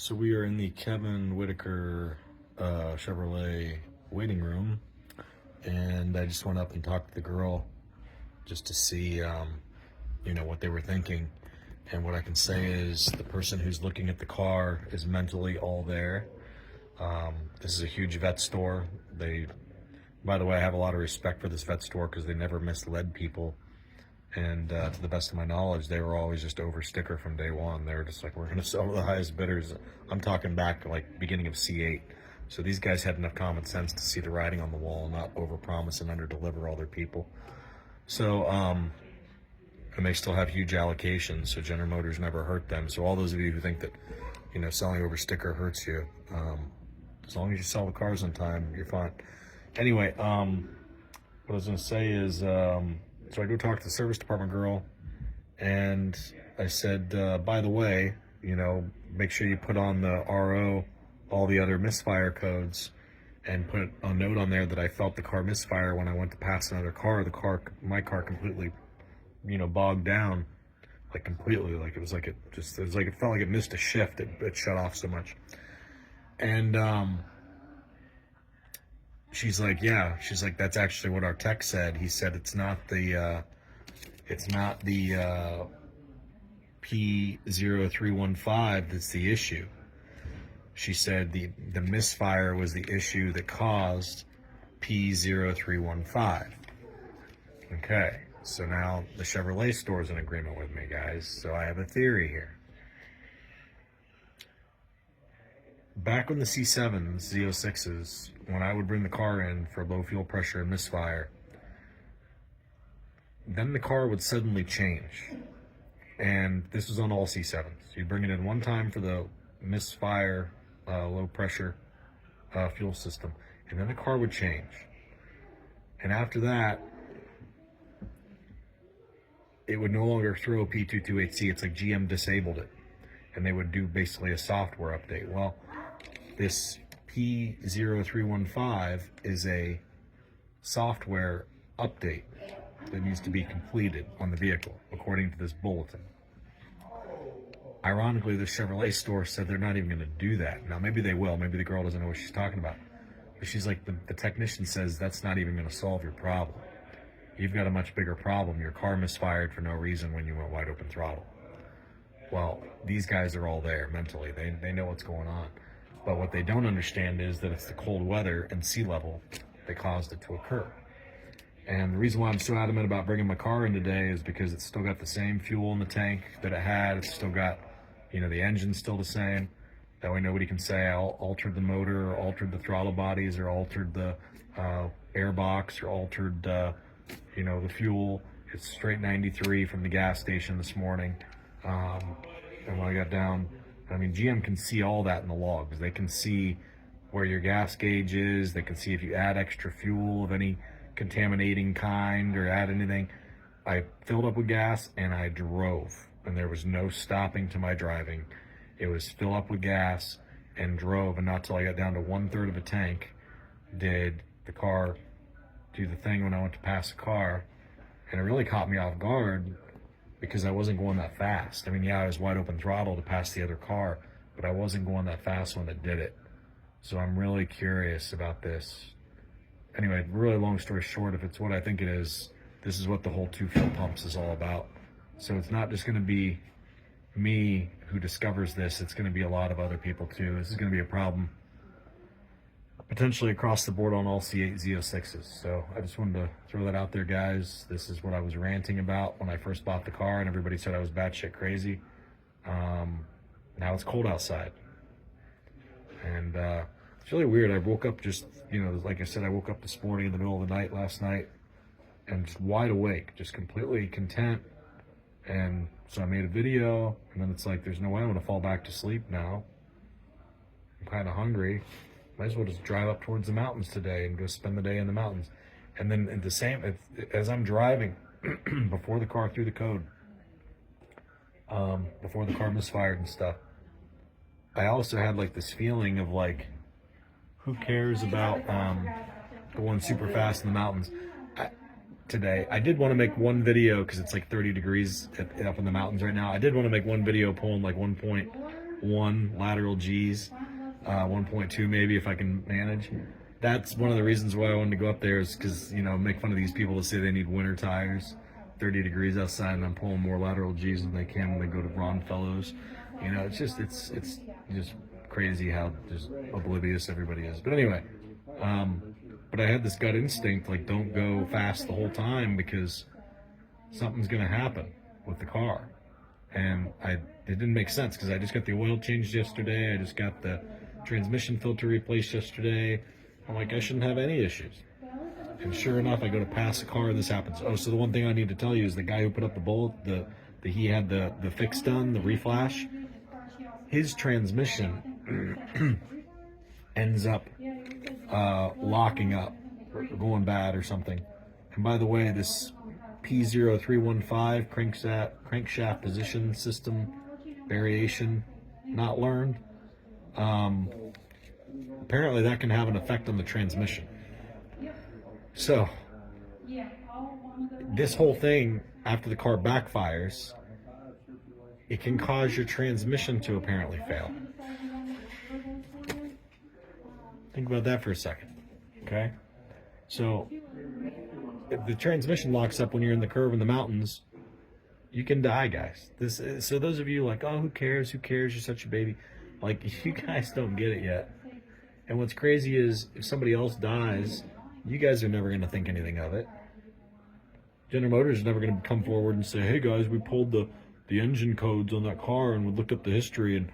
So we are in the Kevin Whitaker Chevrolet waiting room, and I just went up and talked to the girl just to see, what they were thinking. And what I can say is the person who's looking at the car is mentally all there. This is a huge vet store. By the way, I have a lot of respect for this vet store because they never misled people. And to the best of my knowledge, they were always just over sticker from day one. They were just like, we're going to sell to the highest bidders. I'm talking back like beginning of C8. So these guys had enough common sense to see the writing on the wall and not overpromise and underdeliver all their people. So, and they still have huge allocations, so General Motors never hurt them. So all those of you who think that, selling over sticker hurts you, as long as you sell the cars on time, you're fine. Anyway, what I was going to say is, so I go talk to the service department girl, and I said, by the way, make sure you put on the RO all the other misfire codes, and put a note on there that I felt the car misfire when I went to pass another car. My car completely, bogged down, like completely, like it felt like it missed a shift. It shut off so much. And she's like, yeah. She's like, that's actually what our tech said. He said it's not the P0315 that's the issue. She said the misfire was the issue that caused P0315. Okay, so now the Chevrolet store is in agreement with me, guys. So I have a theory here. Back when the C7s, Z06s, when I would bring the car in for low fuel pressure and misfire, then the car would suddenly change. And this was on all C7s. You'd bring it in one time for the misfire, low pressure fuel system, and then the car would change. And after that, it would no longer throw P228C. It's like GM disabled it, and they would do basically a software update. Well, this P0315 is a software update that needs to be completed on the vehicle, according to this bulletin. Ironically, the Chevrolet store said they're not even going to do that. Now, maybe they will. Maybe the girl doesn't know what she's talking about. But she's like, the technician says that's not even going to solve your problem. You've got a much bigger problem. Your car misfired for no reason when you went wide open throttle. Well, these guys are all there mentally. They know what's going on. But what they don't understand is that it's the cold weather and sea level that caused it to occur. And the reason why I'm so adamant about bringing my car in today is because it's still got the same fuel in the tank that it had. It's still got, the engine's still the same. That way nobody can say I altered the motor or altered the throttle bodies or altered the air box or altered, the fuel. It's straight 93 from the gas station this morning. And when I got down, GM can see all that in the logs. They can see where your gas gauge is. They can see if you add extra fuel of any contaminating kind or add anything. I filled up with gas and I drove, and there was no stopping to my driving. It was fill up with gas and drove, and not till I got down to 1/3 of a tank did the car do the thing when I went to pass the car. And it really caught me off guard because I wasn't going that fast. I was wide open throttle to pass the other car, but I wasn't going that fast when it did it. So I'm really curious about this. Anyway, really long story short, if it's what I think it is, this is what the whole two fuel pumps is all about. So it's not just going to be me who discovers this, it's going to be a lot of other people too. This is going to be a problem potentially across the board on all C8 Z06s. So I just wanted to throw that out there, guys. This is what I was ranting about when I first bought the car, and everybody said I was batshit crazy. Now it's cold outside. And it's really weird. I woke up just, like I said, I woke up this morning in the middle of the night last night and just wide awake, just completely content. And so I made a video, and then it's like, there's no way I'm going to fall back to sleep now. I'm kind of hungry. Might as well just drive up towards the mountains today and go spend the day in the mountains. And then at the same, as I'm driving, before the car threw the code, before the car misfired and stuff, I also had like this feeling of like, who cares about going super fast in the mountains today? I did want to make one video because it's like 30 degrees up in the mountains right now. I did want to make one video pulling like 1.5 1 lateral G's, 1.2 maybe if I can manage. That's one of the reasons why I wanted to go up there, is because, you know, make fun of these people that say they need winter tires, 30 degrees outside, and I'm pulling more lateral G's than they can when they go to Ron Fellows. You know, it's just crazy how just oblivious everybody is. But anyway, but I had this gut instinct, like, don't go fast the whole time because something's gonna happen with the car. And it didn't make sense because I just got the oil changed yesterday. I just got the transmission filter replaced yesterday. I'm like, I shouldn't have any issues. And sure enough, I go to pass a car and this happens. Oh, so the one thing I need to tell you is the guy who put up the bullet, he had the fix done, the reflash, his transmission ends up locking up or going bad or something. And by the way, this P0315 crankshaft position system variation not learned, apparently that can have an effect on the transmission. So this whole thing, after the car backfires, it can cause your transmission to apparently fail. Think about that for a second, okay? So if the transmission locks up when you're in the curve in the mountains, you can die, guys. So those of you like, oh, who cares? Who cares? You're such a baby. Like, you guys don't get it yet. And what's crazy is if somebody else dies, you guys are never going to think anything of it. General Motors is never going to come forward and say, hey guys, we pulled the engine codes on that car and we looked up the history, and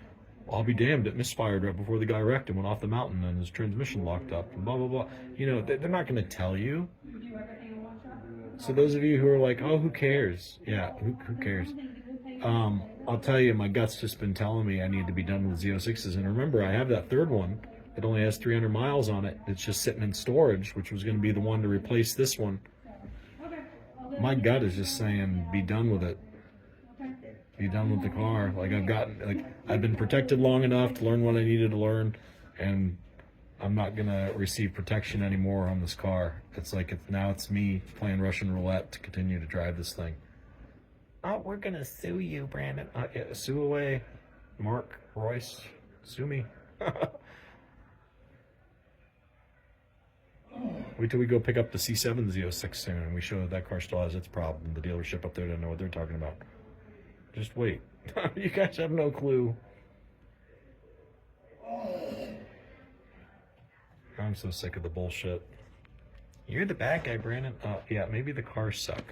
I'll be damned, it misfired right before the guy wrecked and went off the mountain and his transmission locked up and blah, blah, blah. You know, they're not going to tell you. So those of you who are like, oh, who cares? Yeah, who cares? I'll tell you, my gut's just been telling me I need to be done with Z06s. And remember, I have that third one that only has 300 miles on it. It's just sitting in storage, which was going to be the one to replace this one. My gut is just saying, be done with it. Be done with the car. Like, I've been protected long enough to learn what I needed to learn, and I'm not gonna receive protection anymore on this car. It's like, now it's me playing Russian roulette to continue to drive this thing. Oh, we're gonna sue you, Brandon. Yeah, sue away, Mark Royce. Sue me. Wait till we go pick up the C7 Z06 soon and we show that car still has its problem. The dealership up there doesn't know what they're talking about. Just wait. You guys have no clue. I'm so sick of the bullshit. You're the bad guy, Brandon. Yeah, maybe the cars suck.